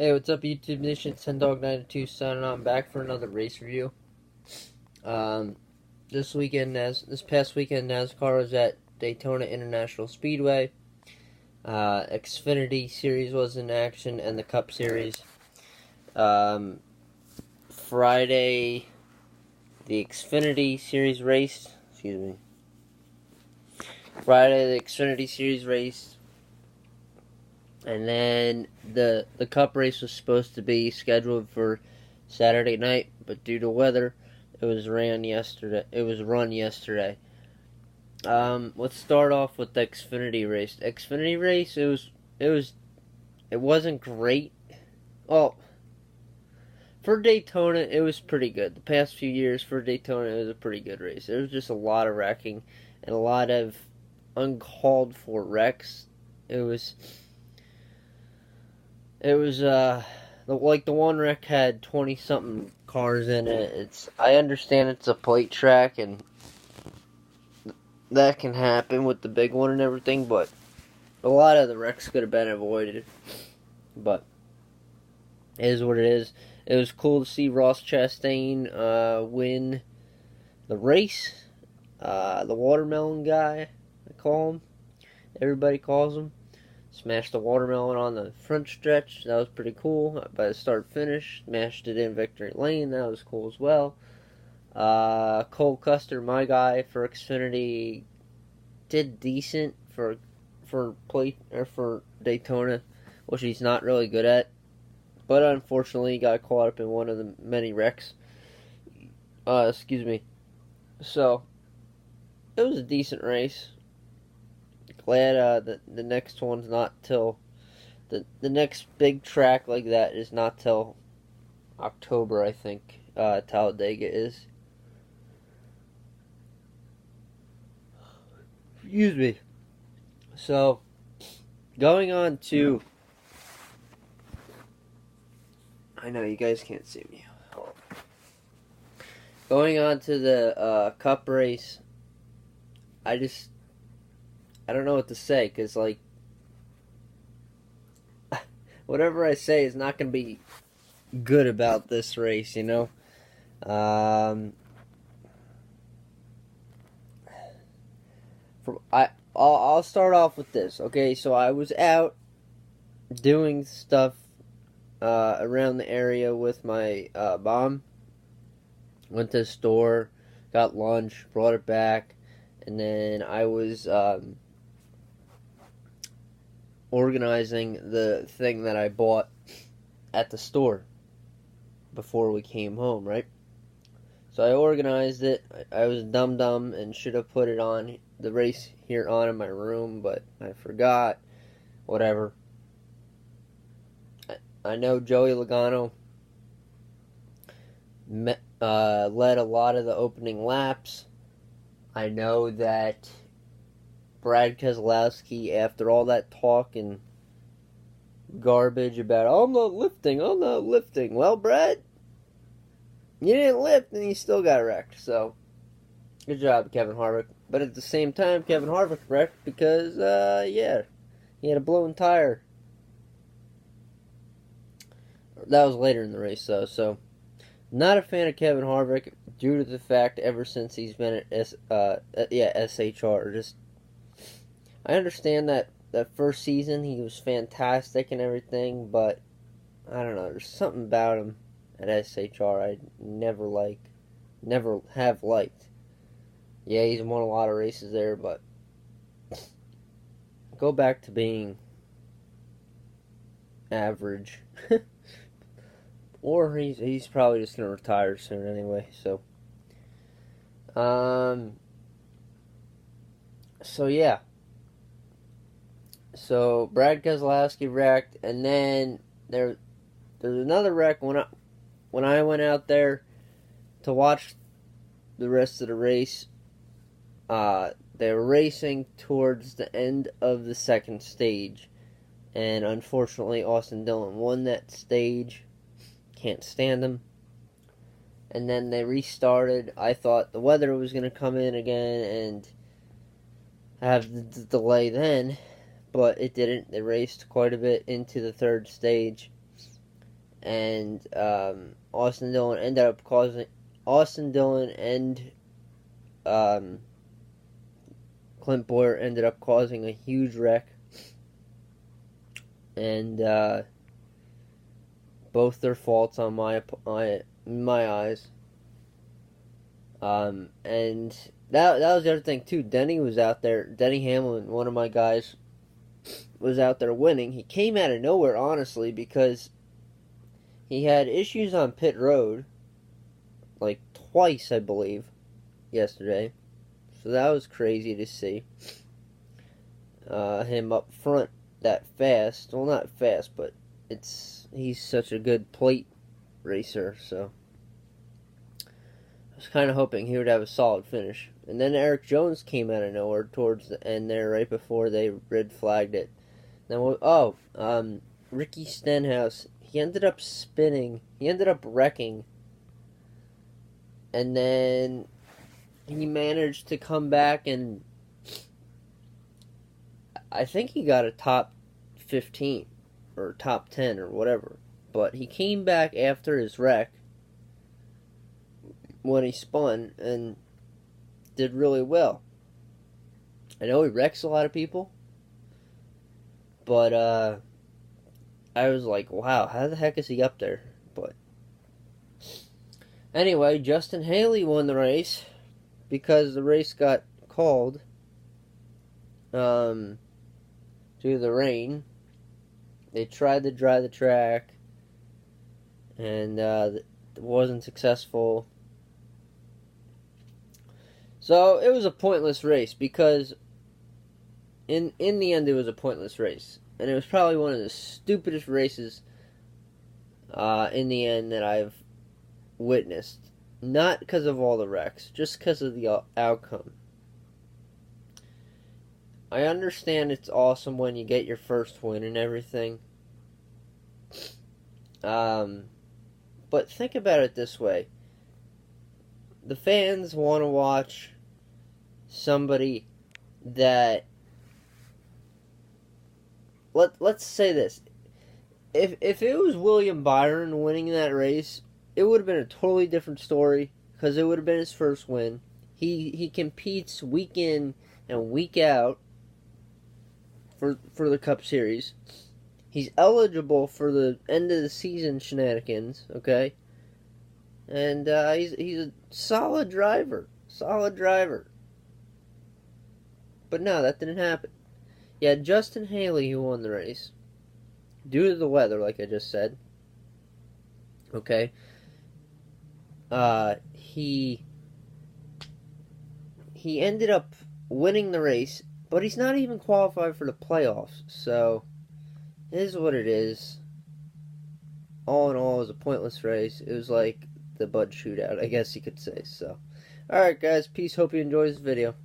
Hey, what's up, YouTube Nation? It's Dog92 signing on back for another race review. Um, this past weekend, NASCAR was at Daytona International Speedway. Xfinity Series was in action, and the Cup Series. Um, Friday, the Xfinity Series race. Excuse me. Friday, the Xfinity Series race. And then the Cup race was supposed to be scheduled for Saturday night, but due to weather, it was run yesterday. Let's start off with the Xfinity race. The Xfinity race, it wasn't great. Well, for Daytona, it was pretty good. The past few years for Daytona, it was a pretty good race. There was just a lot of wrecking and a lot of uncalled for wrecks. Like the one wreck had 20 something cars in it. I understand it's a plate track and that can happen with the big one and everything, but a lot of the wrecks could have been avoided. But it is what it is. It was cool to see Ross Chastain win the race. The watermelon guy, I call him. Everybody calls him. Smashed the watermelon on the front stretch. That was pretty cool. By the start finish, smashed it in victory lane. That was cool as well. Cole Custer, my guy for Xfinity, did decent for Daytona, which he's not really good at. But unfortunately, he got caught up in one of the many wrecks. Excuse me. So it was a decent race. Glad the next one's not till the next big track like that is not till October, I think. Talladega is. Excuse me. So going on to, I know you guys can't see me. Going on to the Cup race, I don't know what to say, because, like, whatever I say is not going to be good about this race, you know? I'll start off with this, okay? So I was out doing stuff around the area with my mom. Went to the store, got lunch, brought it back, and then I was organizing the thing that I bought at the store before we came home, right? So I organized it. I was dumb and should have put it on the race here on in my room, but I forgot. Whatever. I know Joey Logano led a lot of the opening laps. I know that Brad Keselowski, after all that talk and garbage about, I'm not lifting. Well, Brad, you didn't lift and you still got wrecked. So, good job, Kevin Harvick. But at the same time, Kevin Harvick wrecked because, he had a blown tire. That was later in the race, though. So, not a fan of Kevin Harvick due to the fact ever since he's been at SHR. I understand that first season he was fantastic and everything, but I don't know. There's something about him at SHR I never have liked. Yeah, he's won a lot of races there, but go back to being average. Or he's probably just gonna retire soon anyway. So, so yeah. So Brad Keselowski wrecked, and then there's another wreck when I went out there to watch the rest of the race. They were racing towards the end of the second stage, and unfortunately Austin Dillon won that stage. Can't stand him. And then they restarted. I thought the weather was going to come in again and have the delay then, but it didn't. They raced quite a bit into the third stage, and Austin Dillon ended up causing Austin Dillon and Clint Boyer ended up causing a huge wreck, and both their faults on my eyes. And that was the other thing too. Denny was out there. Denny Hamlin, one of my guys, was out there winning. He came out of nowhere, honestly, because he had issues on pit road, like twice, I believe, yesterday. So that was crazy to see. Him up front that fast. Well, not fast, but he's such a good plate racer, so I was kind of hoping he would have a solid finish. And then Eric Jones came out of nowhere towards the end there, right before they red flagged it. Then Ricky Stenhouse, he ended up spinning. He ended up wrecking, and then he managed to come back, and I think he got a top 15 or top 10 or whatever. But he came back after his wreck when he spun and did really well. I know he wrecks a lot of people, but I was like, wow, how the heck is he up there? But anyway, Justin Haley won the race because the race got called due to the rain. They tried to dry the track, and it wasn't successful. So it was a pointless race, because in the end it was a pointless race. And it was probably one of the stupidest races in the end that I've witnessed. Not because of all the wrecks, just because of the outcome. I understand it's awesome when you get your first win and everything. But think about it this way. The fans want to watch somebody that... Let's say this. If it was William Byron winning that race, it would have been a totally different story, because it would have been his first win. He competes week in and week out for the Cup Series. He's eligible for the end of the season shenanigans, okay? And he's a solid driver. But no, that didn't happen. You had Justin Haley who won the race, due to the weather, like I just said. Okay. He ended up winning the race, but he's not even qualified for the playoffs, so it is what it is. All in all, it was a pointless race. It was like the Bud Shootout, I guess you could say. So, alright guys, peace, hope you enjoyed this video.